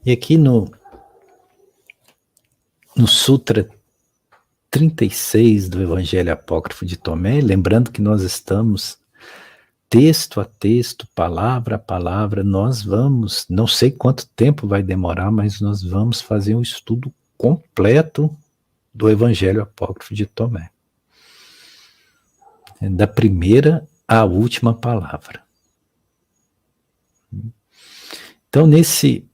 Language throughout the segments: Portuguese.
E aqui no Sutra 36 do Evangelho Apócrifo de Tomé, lembrando que nós estamos texto a texto, palavra a palavra, nós vamos, não sei quanto tempo vai demorar, mas nós vamos fazer um estudo completo do Evangelho Apócrifo de Tomé. Da primeira à última palavra. Então, nesse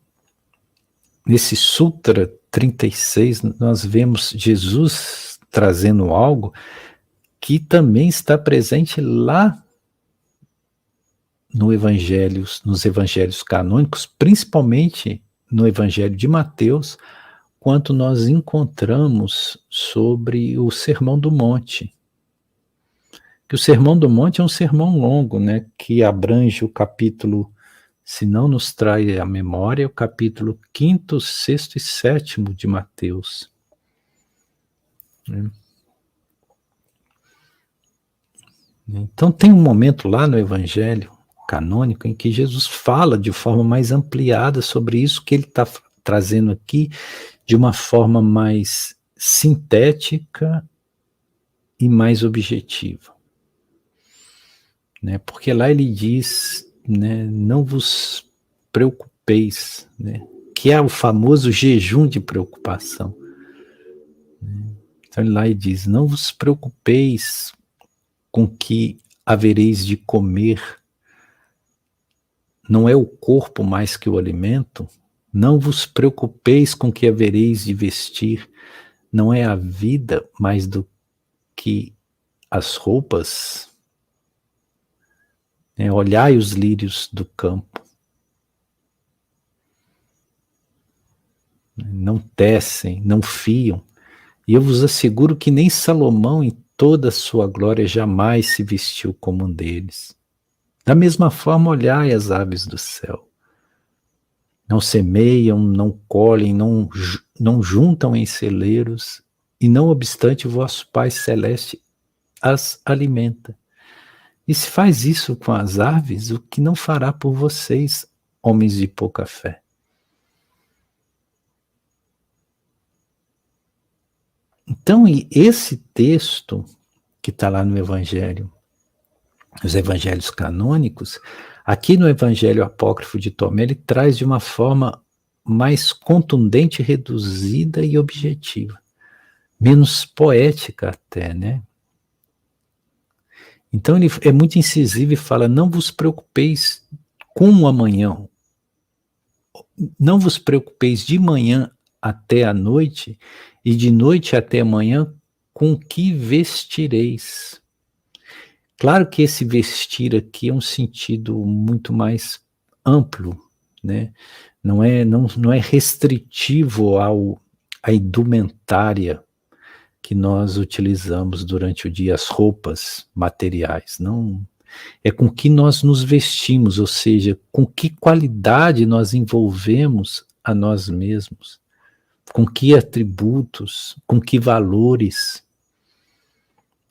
Sutra 36, nós vemos Jesus trazendo algo que também está presente lá nos evangelhos canônicos, principalmente no Evangelho de Mateus, quando nós encontramos sobre o Sermão do Monte. Que o Sermão do Monte é um sermão longo, né, que abrange o capítulo, se não nos trai a memória, o capítulo 5º, 6º e 7º de Mateus. Então tem um momento lá no Evangelho canônico em que Jesus fala de forma mais ampliada sobre isso que ele está trazendo aqui de uma forma mais sintética e mais objetiva. Né? Porque lá ele diz, né, não vos preocupeis, né, que é o famoso jejum de preocupação. Então lá ele diz, não vos preocupeis com que havereis de comer, não é o corpo mais que o alimento, não vos preocupeis com que havereis de vestir, não é a vida mais do que as roupas. Olhai os lírios do campo. Não tecem, não fiam. E eu vos asseguro que nem Salomão, em toda a sua glória, jamais se vestiu como um deles. Da mesma forma, olhai as aves do céu. Não semeiam, não colhem, não juntam em celeiros, e não obstante o vosso Pai Celeste as alimenta. E se faz isso com as aves, o que não fará por vocês, homens de pouca fé? Então, esse texto que está lá no Evangelho, os Evangelhos canônicos, aqui no Evangelho Apócrifo de Tomé, ele traz de uma forma mais contundente, reduzida e objetiva. Menos poética até, né? Então ele é muito incisivo e fala, não vos preocupeis com o amanhã, não vos preocupeis de manhã até a noite, e de noite até amanhã, com que vestireis. Claro que esse vestir aqui é um sentido muito mais amplo, né? Não é restritivo à indumentária que nós utilizamos durante o dia, as roupas materiais, não é com que nós nos vestimos, ou seja, com que qualidade nós envolvemos a nós mesmos, com que atributos, com que valores.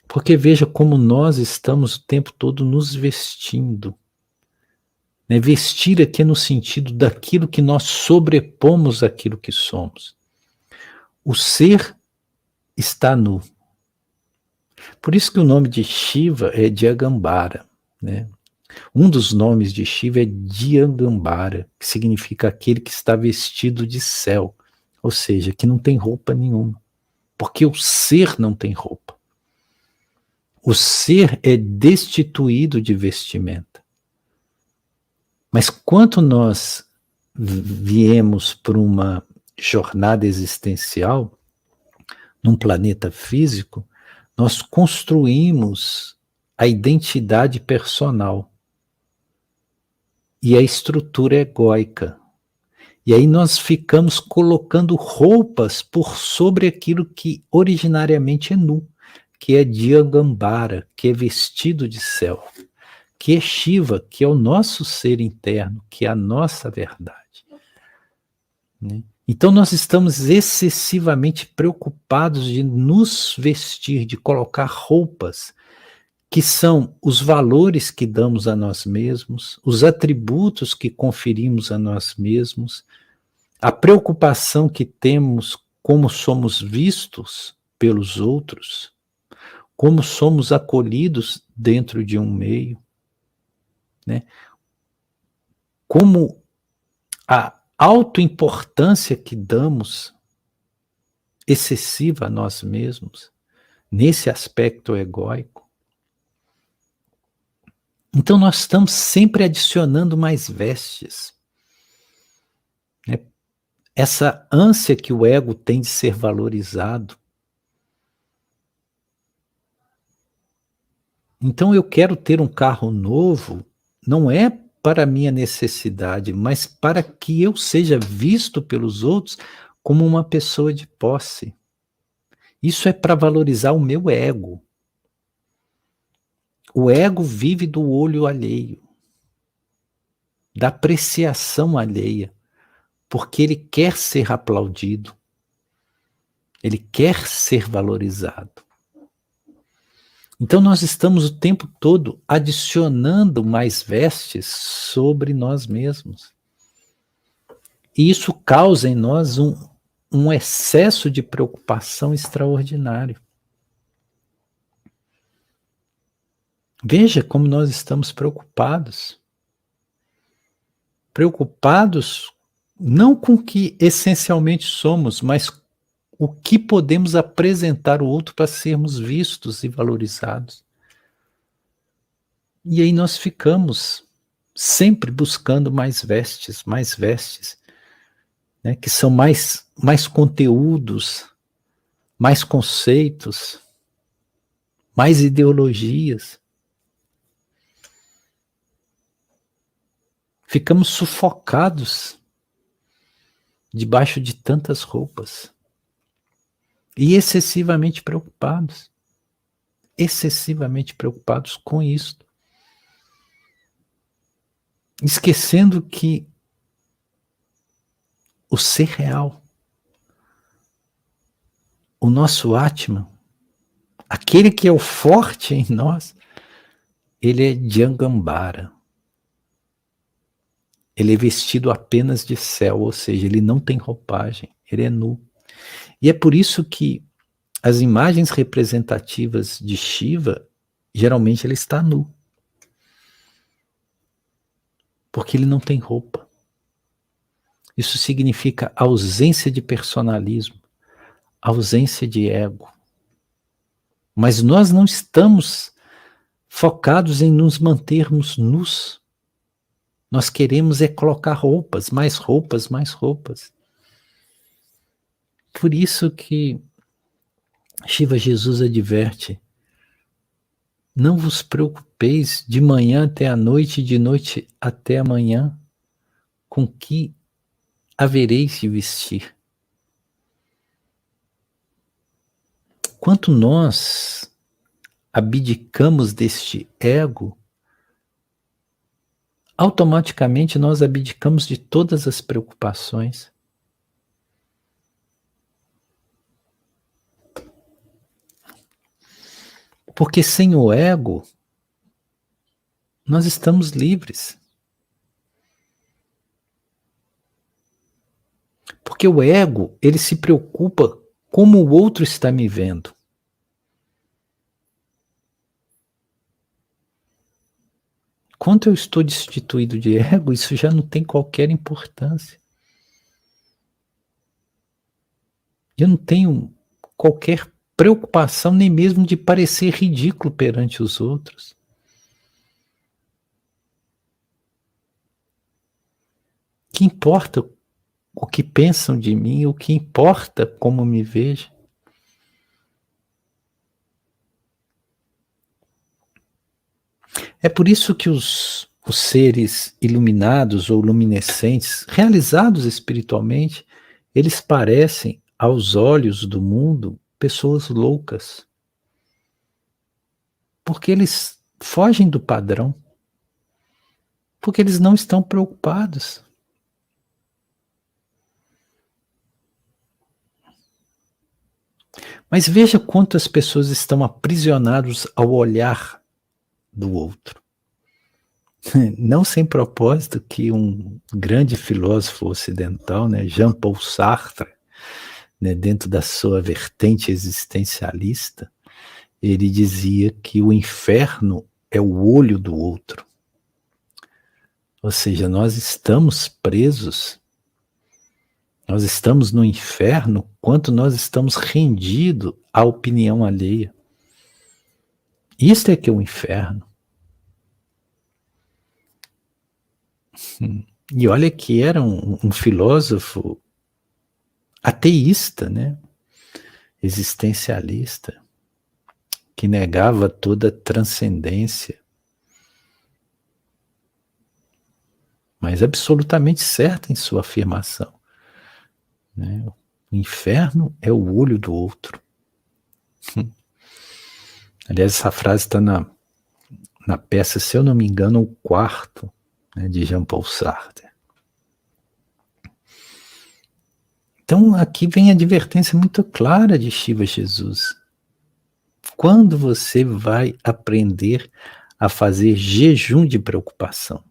Porque veja como nós estamos o tempo todo nos vestindo. Né? Vestir aqui é no sentido daquilo que nós sobrepomos àquilo que somos. O ser está nu. Por isso que o nome de Shiva é Diagambara. Né? Um dos nomes de Shiva é Diagambara, que significa aquele que está vestido de céu, ou seja, que não tem roupa nenhuma, porque o ser não tem roupa. O ser é destituído de vestimenta. Mas quando nós viemos por uma jornada existencial, num planeta físico, nós construímos a identidade personal e a estrutura egóica. E aí nós ficamos colocando roupas por sobre aquilo que originariamente é nu, que é Diagambara, que é vestido de céu, que é Shiva, que é o nosso ser interno, que é a nossa verdade. Né? Então nós estamos excessivamente preocupados de nos vestir, de colocar roupas que são os valores que damos a nós mesmos, os atributos que conferimos a nós mesmos, A preocupação que temos como somos vistos pelos outros, como somos acolhidos dentro de um meio, né? Como a autoimportância que damos excessiva a nós mesmos, nesse aspecto egóico. Então nós estamos sempre adicionando mais vestes, né? Essa ânsia que o ego tem de ser valorizado. Então eu quero ter um carro novo, não é para minha necessidade, mas para que eu seja visto pelos outros como uma pessoa de posse. Isso é para valorizar o meu ego. O ego vive do olho alheio, da apreciação alheia, porque ele quer ser aplaudido, ele quer ser valorizado. Então nós estamos o tempo todo adicionando mais vestes sobre nós mesmos. E isso causa em nós um excesso de preocupação extraordinário. Veja como nós estamos preocupados. Preocupados não com o que essencialmente somos, mas o que podemos apresentar ao outro para sermos vistos e valorizados. E aí nós ficamos sempre buscando mais vestes, né, que são mais conteúdos, mais conceitos, mais ideologias. Ficamos sufocados debaixo de tantas roupas e excessivamente preocupados com isso, esquecendo que o ser real, o nosso Atman, aquele que é o forte em nós, ele é Jangambara. Ele é vestido apenas de céu, ou seja, ele não tem roupagem, ele é nu. E é por isso que as imagens representativas de Shiva, geralmente ele está nu. Porque ele não tem roupa. Isso significa ausência de personalismo, ausência de ego. Mas nós não estamos focados em nos mantermos nus. Nós queremos é colocar roupas, mais roupas, mais roupas. Por isso que Shiva Jesus adverte: não vos preocupeis de manhã até a noite e de noite até a manhã com que havereis de vestir. Quanto nós abdicamos deste ego, automaticamente nós abdicamos de todas as preocupações. Porque sem o ego, nós estamos livres. Porque o ego, ele se preocupa como o outro está me vendo. Quando eu estou destituído de ego, isso já não tem qualquer importância. Eu não tenho qualquer preocupação nem mesmo de parecer ridículo perante os outros. O que importa o que pensam de mim, o que importa como me vejo. É por isso que os seres iluminados ou luminescentes, realizados espiritualmente, eles parecem, aos olhos do mundo, pessoas loucas. Porque eles fogem do padrão. Porque eles não estão preocupados. Mas veja quantas pessoas estão aprisionadas ao olhar do outro. Não sem propósito que um grande filósofo ocidental, né, Jean-Paul Sartre, né, dentro da sua vertente existencialista, ele dizia que o inferno é o olho do outro. Ou seja, nós estamos no inferno quanto nós estamos rendidos à opinião alheia. Isto é que é o inferno. E olha que era um filósofo ateísta, né? Existencialista, que negava toda transcendência, mas absolutamente certa em sua afirmação, né? O inferno é o olho do outro. Aliás, essa frase está na peça, se eu não me engano, o quarto, né, de Jean-Paul Sartre. Então, aqui vem a advertência muito clara de Shiva Jesus. Quando você vai aprender a fazer jejum de preocupação?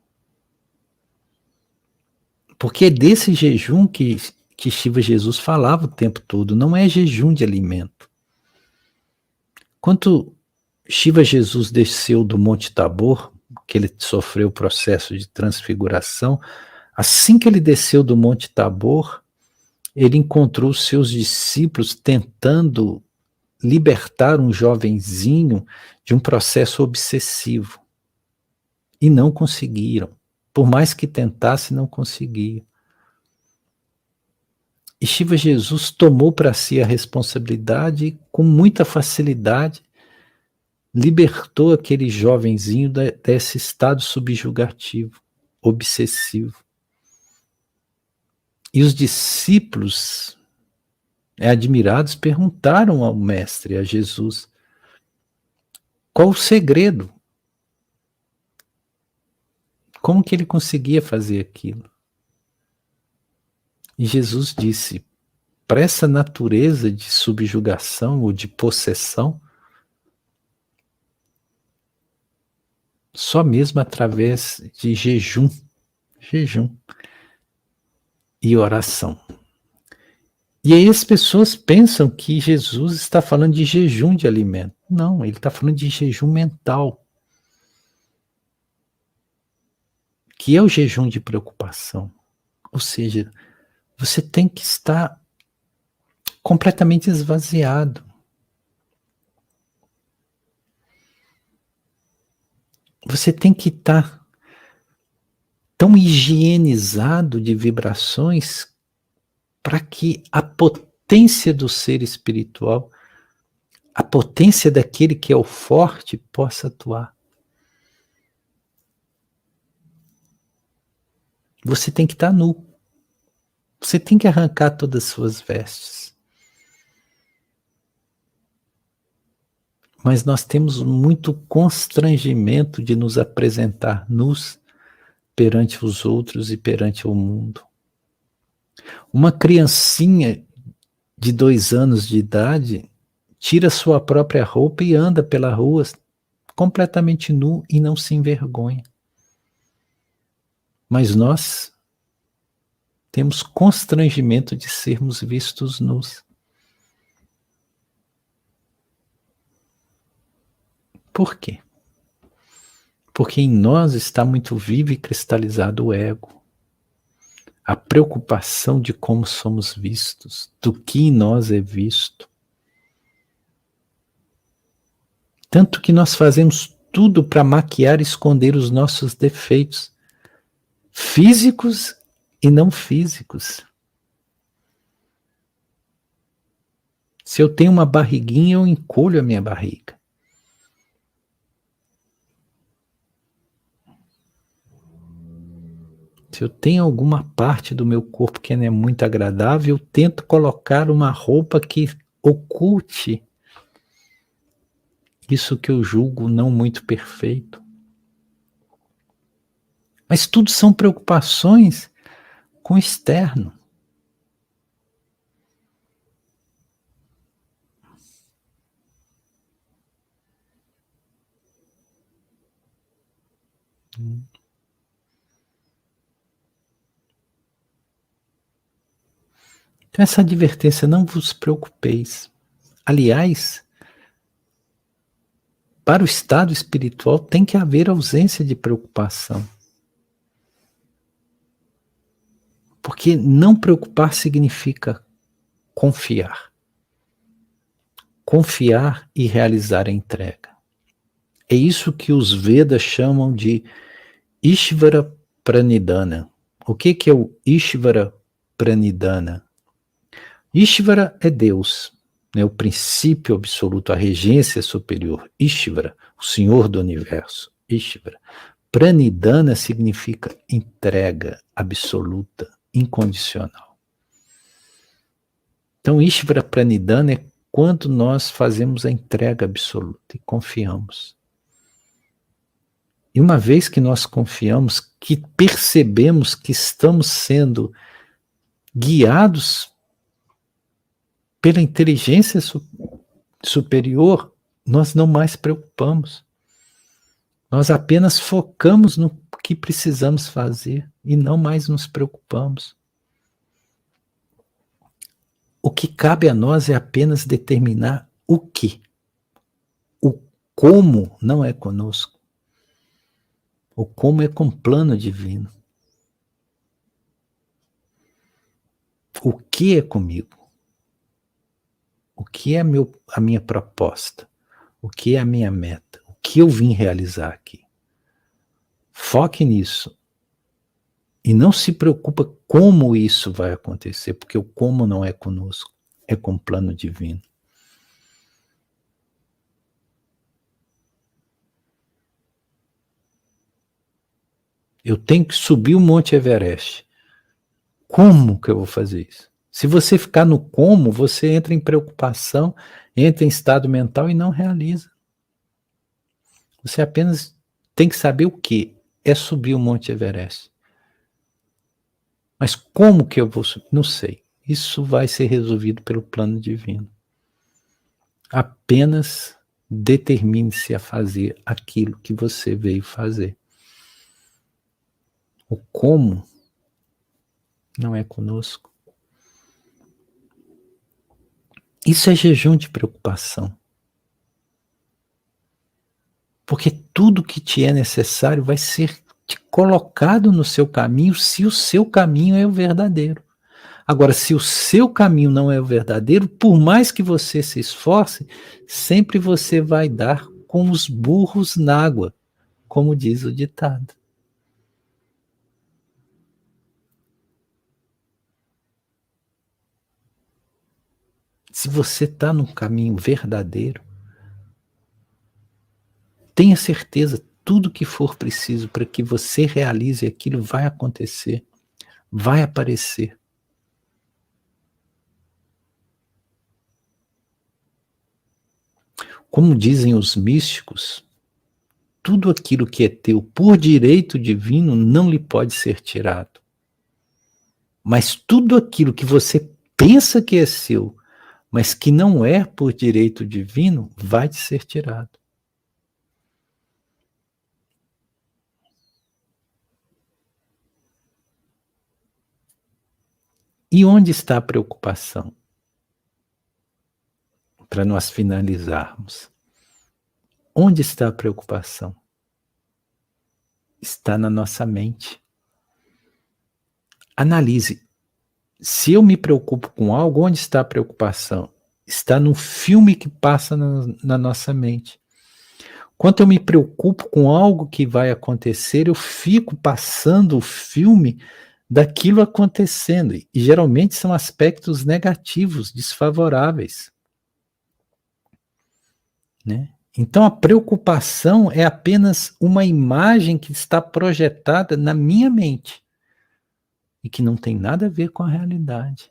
Porque é desse jejum que Shiva Jesus falava o tempo todo, não é jejum de alimento. Quando Shiva Jesus desceu do Monte Tabor, que ele sofreu o processo de transfiguração, assim que ele desceu do Monte Tabor, ele encontrou seus discípulos tentando libertar um jovenzinho de um processo obsessivo. E não conseguiram. Por mais que tentasse, não conseguiam. E Shiva Jesus tomou para si a responsabilidade e, com muita facilidade, libertou aquele jovenzinho desse estado subjugativo, obsessivo. E os discípulos, admirados, perguntaram ao mestre, a Jesus, qual o segredo? Como que ele conseguia fazer aquilo? E Jesus disse, para essa natureza de subjugação ou de possessão, só mesmo através de jejum e oração. E aí as pessoas pensam que Jesus está falando de jejum de alimento. Não, ele está falando de jejum mental, que é o jejum de preocupação. Ou seja, você tem que estar completamente esvaziado. Você tem que estar tão higienizado de vibrações para que a potência do ser espiritual, a potência daquele que é o forte, possa atuar. Você tem que estar nu. Você tem que arrancar todas as suas vestes. Mas nós temos muito constrangimento de nos apresentar nus perante os outros e perante o mundo. Uma criancinha de 2 anos de idade tira sua própria roupa e anda pela rua completamente nu e não se envergonha. Mas nós temos constrangimento de sermos vistos nus. Por quê? Porque em nós está muito vivo e cristalizado o ego. A preocupação de como somos vistos, do que em nós é visto. Tanto que nós fazemos tudo para maquiar e esconder os nossos defeitos, físicos e não físicos. Se eu tenho uma barriguinha, eu encolho a minha barriga. Se eu tenho alguma parte do meu corpo que não é muito agradável, eu tento colocar uma roupa que oculte isso que eu julgo não muito perfeito. Mas tudo são preocupações com o externo. Então, essa advertência, não vos preocupeis. Aliás, para o estado espiritual tem que haver ausência de preocupação. Porque não preocupar significa confiar. Confiar e realizar a entrega. É isso que os Vedas chamam de Ishvara Pranidhana. O que é o Ishvara Pranidhana? Ishvara é Deus, né, o princípio absoluto, a regência superior. Ishvara, o Senhor do Universo. Ishvara. Pranidhana significa entrega absoluta, incondicional. Então, Ishvara Pranidhana é quando nós fazemos a entrega absoluta e confiamos. E uma vez que nós confiamos, que percebemos que estamos sendo guiados pela inteligência superior, nós não mais preocupamos. Nós apenas focamos no que precisamos fazer e não mais nos preocupamos. O que cabe a nós é apenas determinar o que. O como não é conosco. O como é com plano divino. O que é comigo? O que é a minha proposta? O que é a minha meta? O que eu vim realizar aqui? Foque nisso. E não se preocupa como isso vai acontecer, porque o como não é conosco, é com o plano divino. Eu tenho que subir o Monte Everest. Como que eu vou fazer isso? Se você ficar no como, você entra em preocupação, entra em estado mental e não realiza. Você apenas tem que saber o que é subir o Monte Everest. Mas como que eu vou subir? Não sei. Isso vai ser resolvido pelo plano divino. Apenas determine-se a fazer aquilo que você veio fazer. O como não é conosco. Isso é jejum de preocupação. Porque tudo que te é necessário vai ser te colocado no seu caminho, se o seu caminho é o verdadeiro. Agora, se o seu caminho não é o verdadeiro, por mais que você se esforce, sempre você vai dar com os burros na água, como diz o ditado. Se você está no caminho verdadeiro, tenha certeza, tudo que for preciso para que você realize aquilo vai acontecer, vai aparecer. Como dizem os místicos, tudo aquilo que é teu por direito divino não lhe pode ser tirado. Mas tudo aquilo que você pensa que é seu, mas que não é por direito divino, vai te ser tirado. E onde está a preocupação? Para nós finalizarmos. Onde está a preocupação? Está na nossa mente. Analise. Se eu me preocupo com algo, onde está a preocupação? Está no filme que passa na nossa mente. Quando eu me preocupo com algo que vai acontecer, eu fico passando o filme daquilo acontecendo. E geralmente são aspectos negativos, desfavoráveis. Né? Então a preocupação é apenas uma imagem que está projetada na minha mente e que não tem nada a ver com a realidade.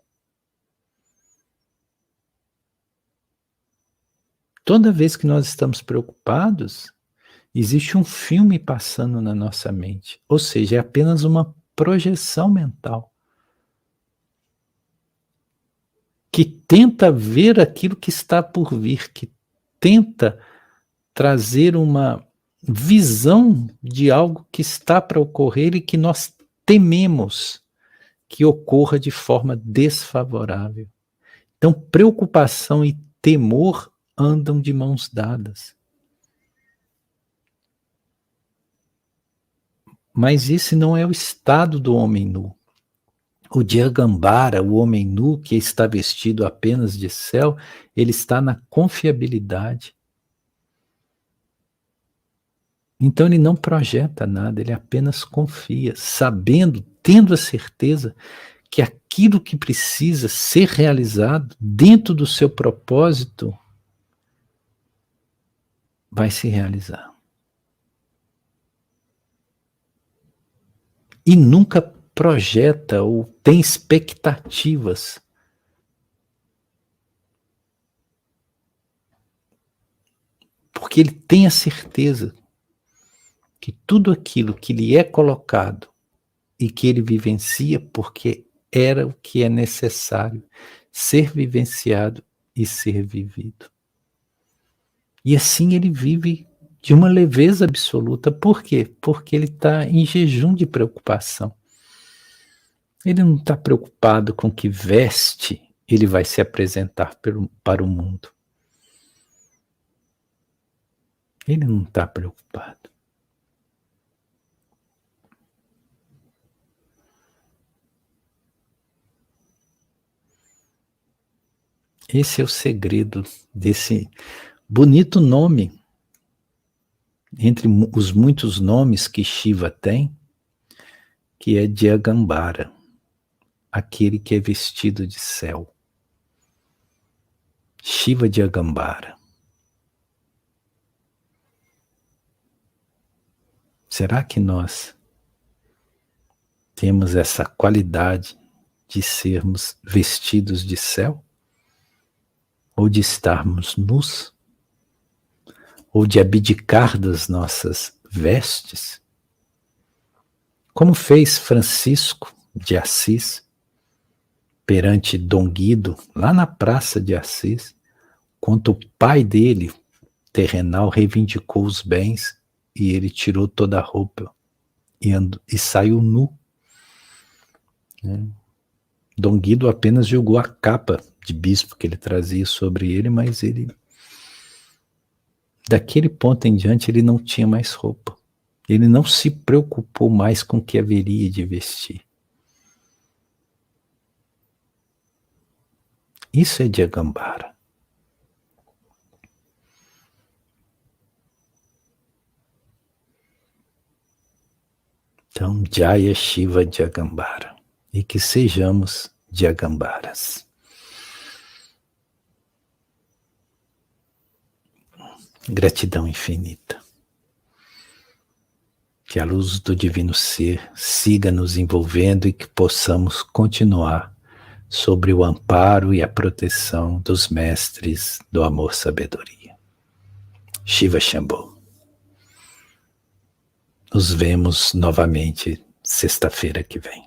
Toda vez que nós estamos preocupados, existe um filme passando na nossa mente, ou seja, é apenas uma projeção mental que tenta ver aquilo que está por vir, que tenta trazer uma visão de algo que está para ocorrer e que nós tememos que ocorra de forma desfavorável. Então, preocupação e temor andam de mãos dadas. Mas esse não é o estado do homem nu. O Diagambara, o homem nu que está vestido apenas de céu, ele está na confiabilidade. Então ele não projeta nada, ele apenas confia, sabendo, tendo a certeza que aquilo que precisa ser realizado dentro do seu propósito vai se realizar. E nunca projeta ou tem expectativas. Porque ele tem a certeza que tudo aquilo que lhe é colocado e que ele vivencia, porque era o que é necessário ser vivenciado e ser vivido. E assim ele vive de uma leveza absoluta. Por quê? Porque ele está em jejum de preocupação. Ele não está preocupado com que veste ele vai se apresentar para o mundo. Ele não está preocupado. Esse é o segredo desse bonito nome, entre os muitos nomes que Shiva tem, que é Diagambara, aquele que é vestido de céu. Shiva Diagambara. Será que nós temos essa qualidade de sermos vestidos de céu? Ou de estarmos nus? Ou de abdicar das nossas vestes? Como fez Francisco de Assis perante Dom Guido, lá na praça de Assis, quando o pai dele, terrenal, reivindicou os bens e ele tirou toda a roupa e saiu nu. Dom Guido apenas julgou a capa de bispo que ele trazia sobre ele, mas ele, daquele ponto em diante, ele não tinha mais roupa. Ele não se preocupou mais com o que haveria de vestir. Isso é Diagambara. Então, Jaya Shiva Diagambara. E que sejamos Diagambaras. Gratidão infinita. Que a luz do Divino Ser siga nos envolvendo e que possamos continuar sobre o amparo e a proteção dos mestres do amor-sabedoria. Shiva Shambho. Nos vemos novamente sexta-feira que vem.